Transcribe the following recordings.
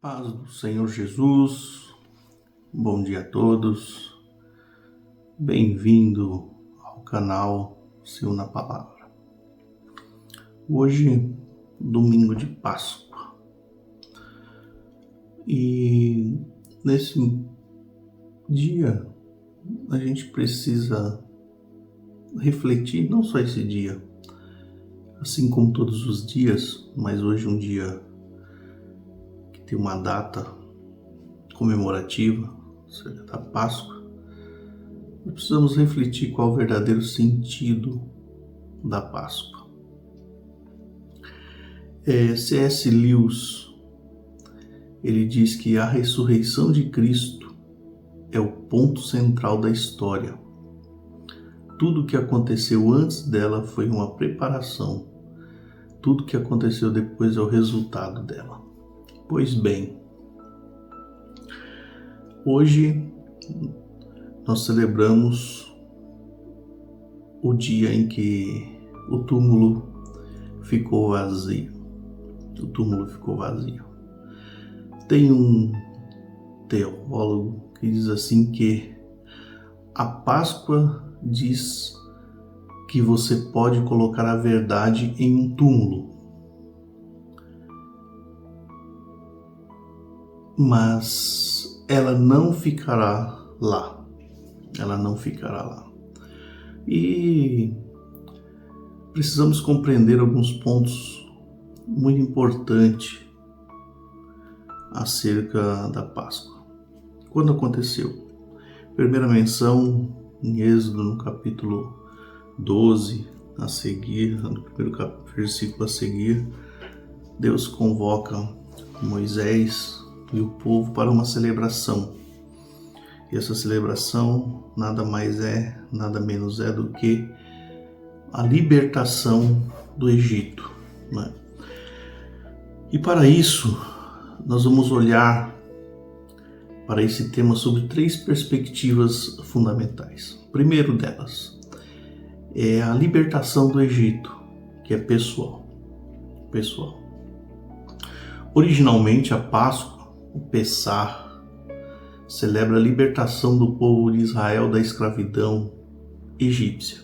Paz do Senhor Jesus, bom dia a todos, bem-vindo ao canal Seu na Palavra. Hoje, domingo de Páscoa, e nesse dia a gente precisa refletir, não só esse dia, assim como todos os dias, mas hoje um dia tem uma data comemorativa, ou seja, da Páscoa. Nós precisamos refletir qual é o verdadeiro sentido da Páscoa. C.S. Lewis, ele diz que a ressurreição de Cristo é o ponto central da história. Tudo o que aconteceu antes dela foi uma preparação. Tudo o que aconteceu depois é o resultado dela. Pois bem, hoje nós celebramos o dia em que o túmulo ficou vazio. O túmulo ficou vazio. Tem um teólogo que diz assim que a Páscoa diz que você pode colocar a verdade em um túmulo, mas ela não ficará lá. Ela não ficará lá. E precisamos compreender alguns pontos muito importantes acerca da Páscoa. Quando aconteceu? Primeira menção em Êxodo, no capítulo 12, a seguir, no primeiro versículo a seguir, Deus convoca Moisés e o povo para uma celebração. E essa celebração nada mais é, nada menos é do que a libertação do Egito, né? E para isso, nós vamos olhar para esse tema sob 3 perspectivas fundamentais. O primeiro delas é a libertação do Egito, que é pessoal. Originalmente, a Páscoa, o Pessah, celebra a libertação do povo de Israel da escravidão egípcia,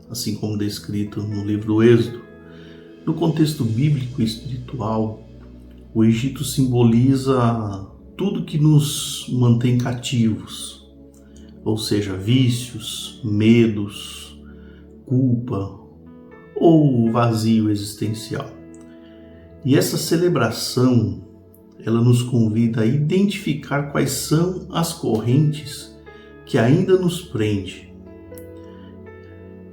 assim como descrito no livro do Êxodo. No contexto bíblico e espiritual, o Egito simboliza tudo que nos mantém cativos, ou seja, vícios, medos, culpa ou vazio existencial. E essa celebração, ela nos convida a identificar quais são as correntes que ainda nos prende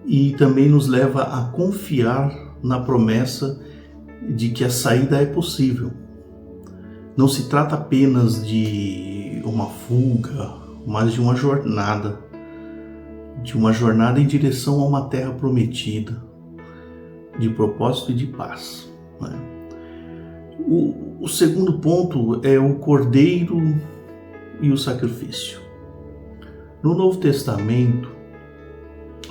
e também nos leva a confiar na promessa de que a saída é possível. Não se trata apenas de uma fuga, mas de uma jornada em direção a uma terra prometida, de propósito e de paz, né? O segundo ponto é o cordeiro e o sacrifício. No Novo Testamento,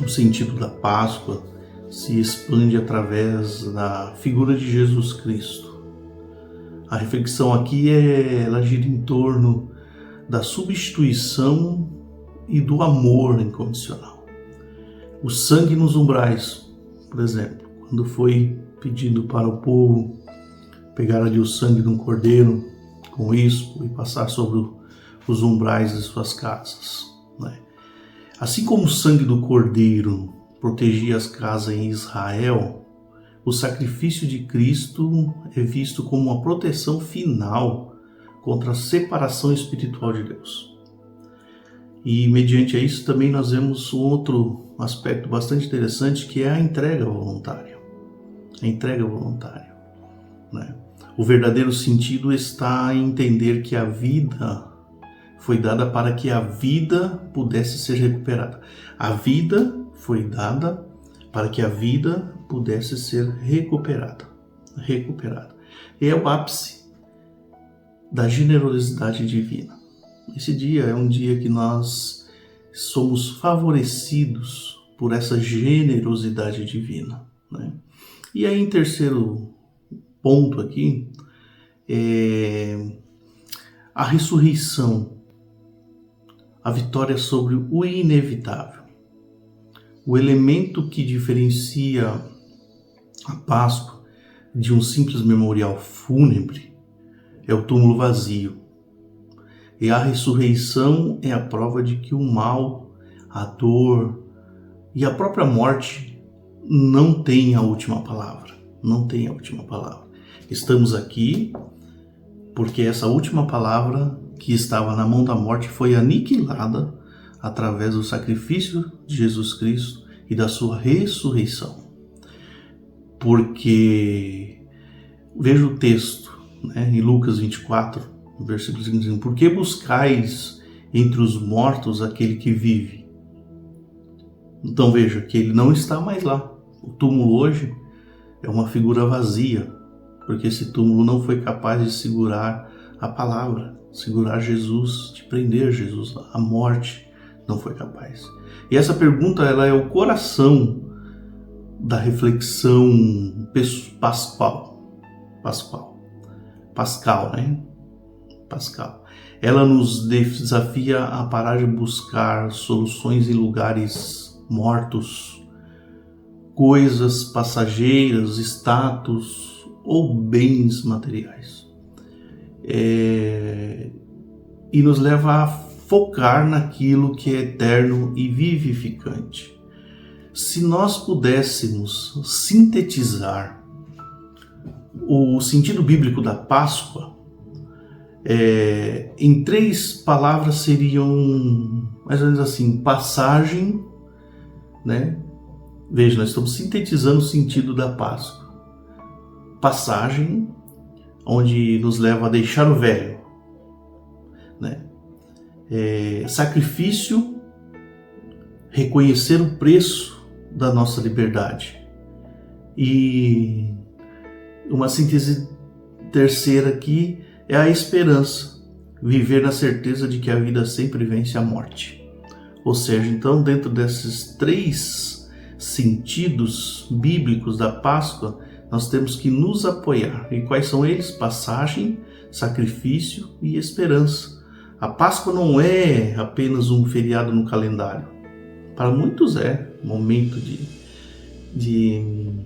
o sentido da Páscoa se expande através da figura de Jesus Cristo. A reflexão aqui ela gira em torno da substituição e do amor incondicional. O sangue nos umbrais, por exemplo, quando foi pedido para o povo pegar ali o sangue de um cordeiro com isco e passar sobre os umbrais de suas casas, né? Assim como o sangue do cordeiro protegia as casas em Israel, o sacrifício de Cristo é visto como uma proteção final contra a separação espiritual de Deus. E mediante isso também nós vemos um outro aspecto bastante interessante, que é a entrega voluntária. A entrega voluntária, né? O verdadeiro sentido está em entender que a vida foi dada para que a vida pudesse ser recuperada. A vida foi dada para que a vida pudesse ser recuperada. E é o ápice da generosidade divina. Esse dia é um dia que nós somos favorecidos por essa generosidade divina, né? E aí, em terceiro ponto aqui, a ressurreição, a vitória sobre o inevitável. O elemento que diferencia a Páscoa de um simples memorial fúnebre é o túmulo vazio. E a ressurreição é a prova de que o mal, a dor e a própria morte não têm a última palavra. Não tem a última palavra. Estamos aqui porque essa última palavra que estava na mão da morte foi aniquilada através do sacrifício de Jesus Cristo e da sua ressurreição. Porque, veja o texto, né, em Lucas 24, versículo 5, por que buscais entre os mortos aquele que vive? Então veja que ele não está mais lá. O túmulo hoje é uma figura vazia, porque esse túmulo não foi capaz de segurar a palavra, segurar Jesus, de prender Jesus. A morte não foi capaz. E essa pergunta, ela é o coração da reflexão pascal, né? Pascal. Ela nos desafia a parar de buscar soluções em lugares mortos, coisas passageiras, status ou bens materiais. E nos leva a focar naquilo que é eterno e vivificante. Se nós pudéssemos sintetizar o sentido bíblico da Páscoa, em 3 palavras seriam mais ou menos assim: passagem, né? Veja, nós estamos sintetizando o sentido da Páscoa. Passagem, onde nos leva a deixar o velho, né? Sacrifício, reconhecer o preço da nossa liberdade. E uma síntese terceira aqui é a esperança, viver na certeza de que a vida sempre vence a morte. Ou seja, então, dentro desses 3 sentidos bíblicos da Páscoa, nós temos que nos apoiar. E quais são eles? Passagem, sacrifício e esperança. A Páscoa não é apenas um feriado no calendário. Para muitos é um momento de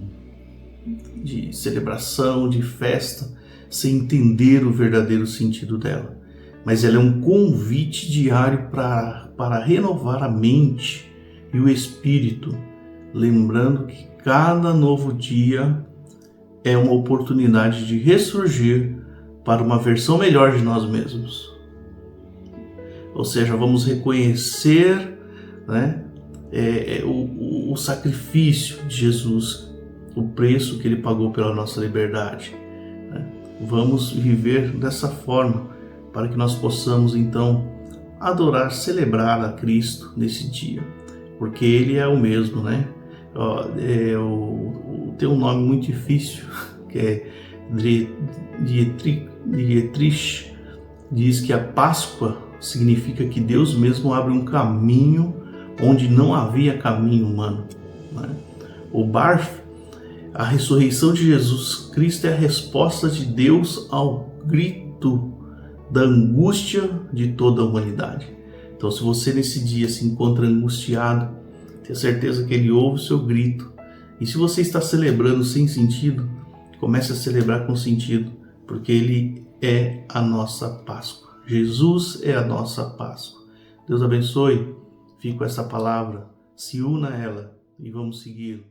celebração, de festa, sem entender o verdadeiro sentido dela. Mas ela é um convite diário para renovar a mente e o espírito, lembrando que cada novo dia é uma oportunidade de ressurgir para uma versão melhor de nós mesmos. Ou seja, vamos reconhecer, né, o sacrifício de Jesus, o preço que ele pagou pela nossa liberdade, né? Vamos viver dessa forma para que nós possamos então adorar, celebrar a Cristo nesse dia, porque ele é o mesmo, né? Tem um nome muito difícil, que é Dietrich, diz que a Páscoa significa que Deus mesmo abre um caminho onde não havia caminho humano, né? O Barth, a ressurreição de Jesus Cristo é a resposta de Deus ao grito da angústia de toda a humanidade. Então, se você nesse dia se encontra angustiado, tenha certeza que Ele ouve o seu grito. E se você está celebrando sem sentido, comece a celebrar com sentido, porque Ele é a nossa Páscoa. Jesus é a nossa Páscoa. Deus abençoe. Fique com essa palavra, se una a ela e vamos seguir.